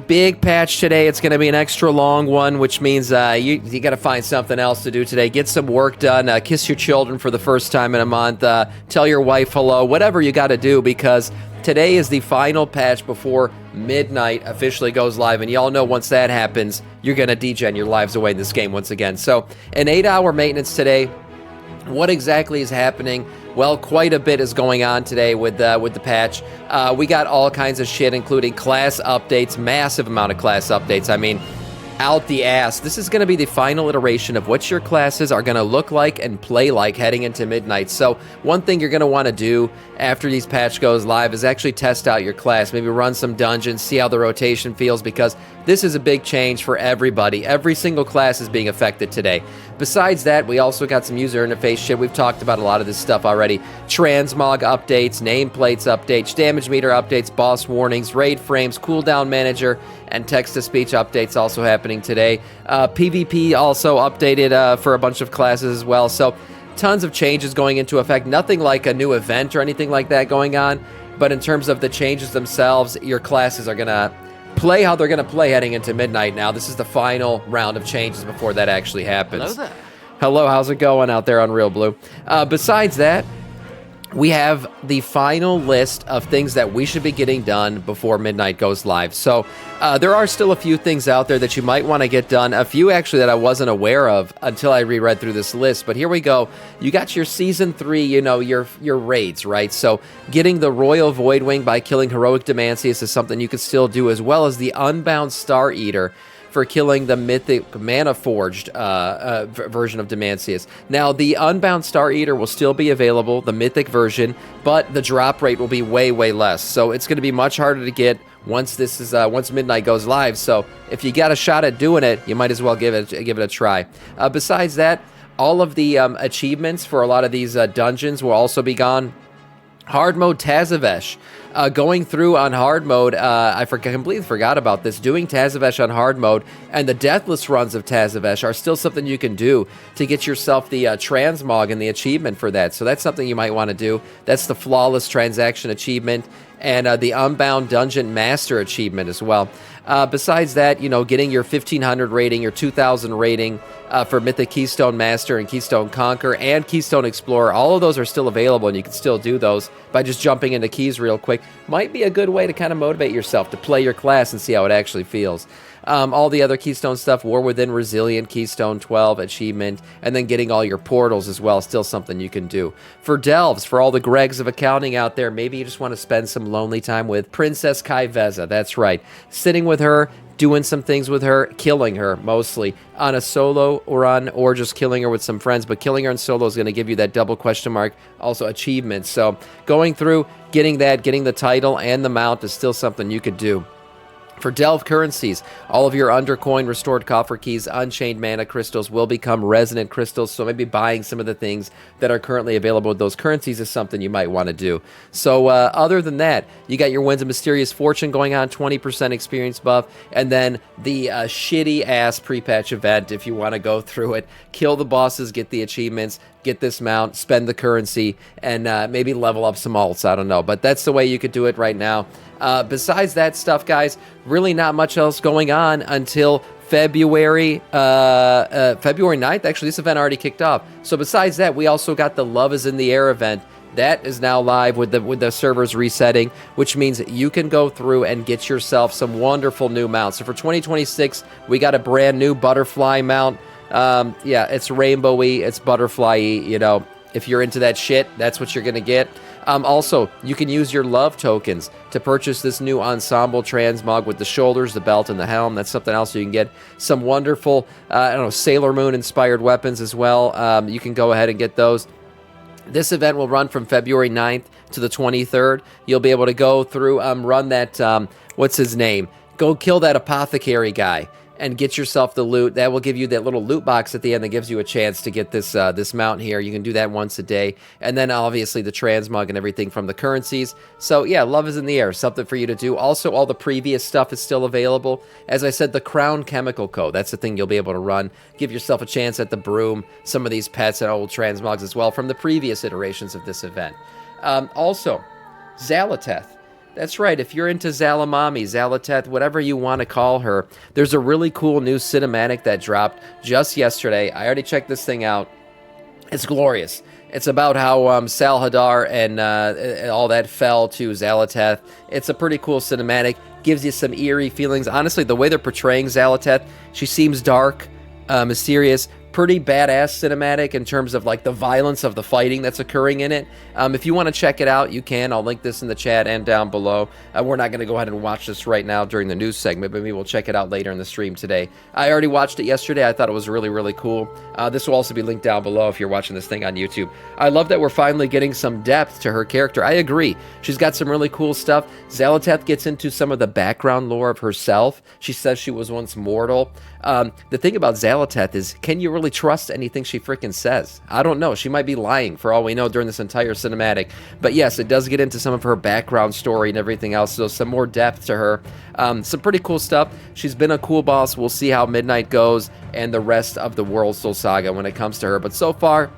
Big patch today. It's going to be an extra long one, which means you got to find something else to do today. Get some work done. Kiss your children for the first time in a month. Tell your wife hello. Whatever you got to do, because today is the final patch before midnight officially goes live. And y'all know once that happens, you're going to degen your lives away in this game once again. So an 8-hour maintenance today. What exactly is happening? Well, quite a bit is going on today with the patch. We got all kinds of shit, including class updates, massive amount of class updates. I mean, out the ass. This is going to be the final iteration of what your classes are going to look like and play like heading into midnight. So one thing you're going to want to do after these patch goes live is actually test out your class. Maybe run some dungeons, see how the rotation feels, because this is a big change for everybody. Every single class is being affected today. Besides that, we also got some user interface shit. We've talked about a lot of this stuff already. Transmog updates, nameplates updates, damage meter updates, boss warnings, raid frames, cooldown manager, and text-to-speech updates also happening today. PvP also updated for a bunch of classes as well. So tons of changes going into effect. Nothing like a new event or anything like that going on. But in terms of the changes themselves, your classes are going to play how they're going to play heading into midnight now. This is the final round of changes before that actually happens. Hello there. Hello, how's it going out there on Real Blue? Besides that, we have the final list of things that we should be getting done before midnight goes live. So there are still a few things out there that you might want to get done. A few actually that I wasn't aware of until I reread through this list. But here we go. You got your Season 3, you know, your raids, right? So getting the Royal Voidwing by killing Heroic Demancius is something you can still do, as well as the Unbound Star Eater for killing the mythic Mana Forged version of Demancius. Now, the Unbound Star Eater will still be available, the mythic version, but the drop rate will be way, way less. So it's going to be much harder to get once once midnight goes live. So if you got a shot at doing it, you might as well give it a try. Besides that, all of the achievements for a lot of these dungeons will also be gone. Hard mode Tazavesh. Going through on hard mode, I completely forgot about this. Doing Tazavesh on hard mode and the deathless runs of Tazavesh are still something you can do to get yourself the transmog and the achievement for that. So that's something you might want to do. That's the flawless transaction achievement and the Unbound Dungeon Master achievement as well. Besides that, you know, getting your 1500 rating, your 2000 rating for Mythic Keystone Master and Keystone Conqueror and Keystone Explorer, all of those are still available, and you can still do those by just jumping into keys real quick. Might be a good way to kind of motivate yourself to play your class and see how it actually feels. All the other Keystone stuff, War Within Resilient, Keystone 12 achievement, and then getting all your portals as well, still something you can do. For Delves, for all the Gregs of accounting out there, maybe you just want to spend some lonely time with Princess Kaiveza. That's right. Sitting with her, doing some things with her, killing her mostly on a solo run, or just killing her with some friends. But killing her in solo is going to give you that double question mark, also achievements. So going through, getting the title and the mount is still something you could do. For Delve currencies, all of your undercoin, restored coffer keys, unchained mana crystals will become resonant crystals, so maybe buying some of the things that are currently available with those currencies is something you might want to do. So other than that, you got your Winds of Mysterious Fortune going on, 20% experience buff, and then the shitty-ass pre-patch event if you want to go through it. Kill the bosses, get the achievements, get this mount, spend the currency, and maybe level up some alts, I don't know. But that's the way you could do it right now. Besides that stuff, guys, really not much else going on until February 9th. Actually, this event already kicked off. So besides that, we also got the Love is in the Air event. That is now live with the servers resetting, which means you can go through and get yourself some wonderful new mounts. So for 2026, we got a brand new butterfly mount. Yeah, it's rainbowy, it's butterfly-y, you know. If you're into that shit, that's what you're going to get. Also, you can use your love tokens to purchase this new ensemble transmog with the shoulders, the belt, and the helm. That's something else you can get. Some wonderful, Sailor Moon-inspired weapons as well. You can go ahead and get those. This event will run from February 9th to the 23rd. You'll be able to go through, run that, what's his name? Go kill that apothecary guy and get yourself the loot. That will give you that little loot box at the end that gives you a chance to get this this mount here. You can do that once a day. And then obviously the transmog and everything from the currencies. So yeah, Love is in the Air, something for you to do. Also, all the previous stuff is still available. As I said, the Crown Chemical Co. That's the thing you'll be able to run. Give yourself a chance at the Broom, some of these pets and old transmogs as well from the previous iterations of this event. Also, Xal'atath. That's right. If you're into Xalamami, Xal'atath, whatever you want to call her, there's a really cool new cinematic that dropped just yesterday. I already checked this thing out. It's glorious. It's about how Salhadar and all that fell to Xal'atath. It's a pretty cool cinematic. Gives you some eerie feelings. Honestly, the way they're portraying Xal'atath, she seems dark, mysterious, pretty badass cinematic in terms of like the violence of the fighting that's occurring in it. If you want to check it out, you can. I'll link this in the chat and down below. We're not going to go ahead and watch this right now during the news segment, but maybe we'll check it out later in the stream today. I already watched it yesterday. I thought it was really, really cool. This will also be linked down below if you're watching this thing on YouTube. I love that we're finally getting some depth to her character. I agree. She's got some really cool stuff. Xal'atath gets into some of the background lore of herself. She says she was once mortal. The thing about Xal'atath is, can you really trust anything she freaking says? I don't know. She might be lying for all we know during this entire cinematic. But yes, it does get into some of her background story and everything else, so some more depth to her. Some pretty cool stuff. She's been a cool boss. We'll see how Midnight goes and the rest of the World Soul Saga when it comes to her. But so far,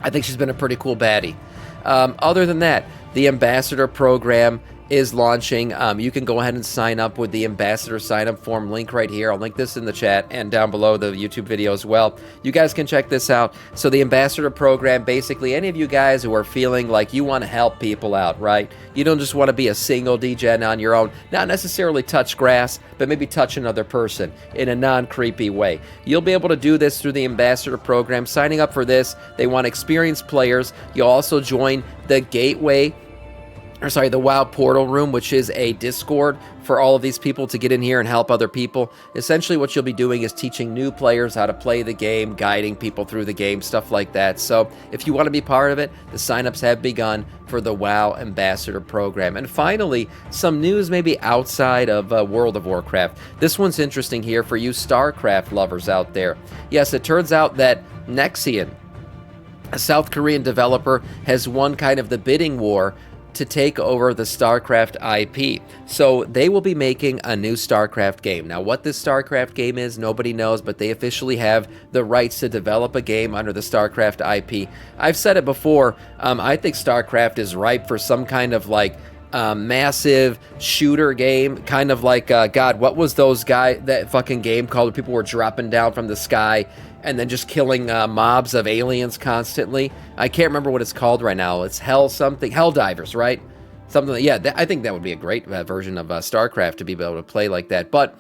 I think she's been a pretty cool baddie. Other than that, the Ambassador program is launching. You can go ahead and sign up with the Ambassador sign-up form link right here. I'll link this in the chat and down below the YouTube video as well. You guys can check this out. So the Ambassador program, basically any of you guys who are feeling like you want to help people out, right? You don't just want to be a single degen on your own, not necessarily touch grass, but maybe touch another person in a non-creepy way. You'll be able to do this through the Ambassador program. Signing up for this, they want experienced players. You'll also join the the WoW Portal Room, which is a Discord for all of these people to get in here and help other people. Essentially, what you'll be doing is teaching new players how to play the game, guiding people through the game, stuff like that. So if you want to be part of it, the signups have begun for the WoW Ambassador program. And finally, some news maybe outside of World of Warcraft. This one's interesting here for you Starcraft lovers out there. Yes, it turns out that Nexian, a South Korean developer, has won kind of the bidding war to take over the Starcraft IP. So they will be making a new Starcraft game. Now, what this Starcraft game is, nobody knows, but they officially have the rights to develop a game under the Starcraft IP. I've said it before, I think Starcraft is ripe for some kind of like massive shooter game, kind of like, God, what was that fucking game called where people were dropping down from the sky and then just killing mobs of aliens constantly? I can't remember what it's called right now. It's Helldivers, right? Something like, yeah, I think that would be a great version of StarCraft to be able to play like that. But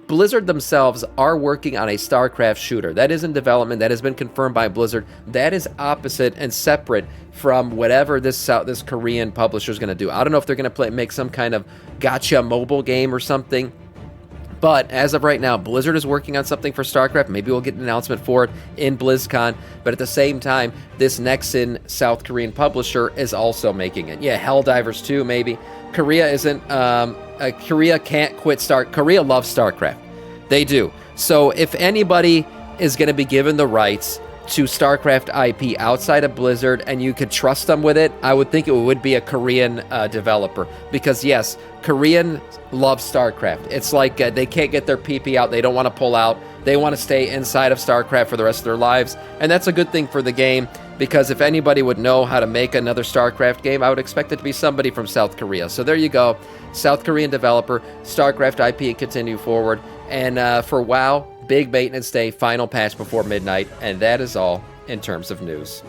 Blizzard themselves are working on a StarCraft shooter. That is in development. That has been confirmed by Blizzard. That is opposite and separate from whatever this Korean publisher is going to do. I don't know if they're going to make some kind of gacha mobile game or something. But as of right now, Blizzard is working on something for StarCraft. Maybe we'll get an announcement for it in BlizzCon. But at the same time, this Nexon South Korean publisher is also making it. Yeah, Helldivers 2, maybe. Korea isn't... Korea can't quit Korea loves StarCraft. They do. So if anybody is going to be given the rights to StarCraft IP outside of Blizzard and you could trust them with it, I would think it would be a Korean developer. Because yes, Korean loves StarCraft. It's like they can't get their PP out. They don't want to pull out. They want to stay inside of StarCraft for the rest of their lives. And that's a good thing for the game, because if anybody would know how to make another StarCraft game, I would expect it to be somebody from South Korea. So there you go. South Korean developer, StarCraft IP continue forward. And for WoW, big maintenance day, final patch before midnight, and that is all in terms of news.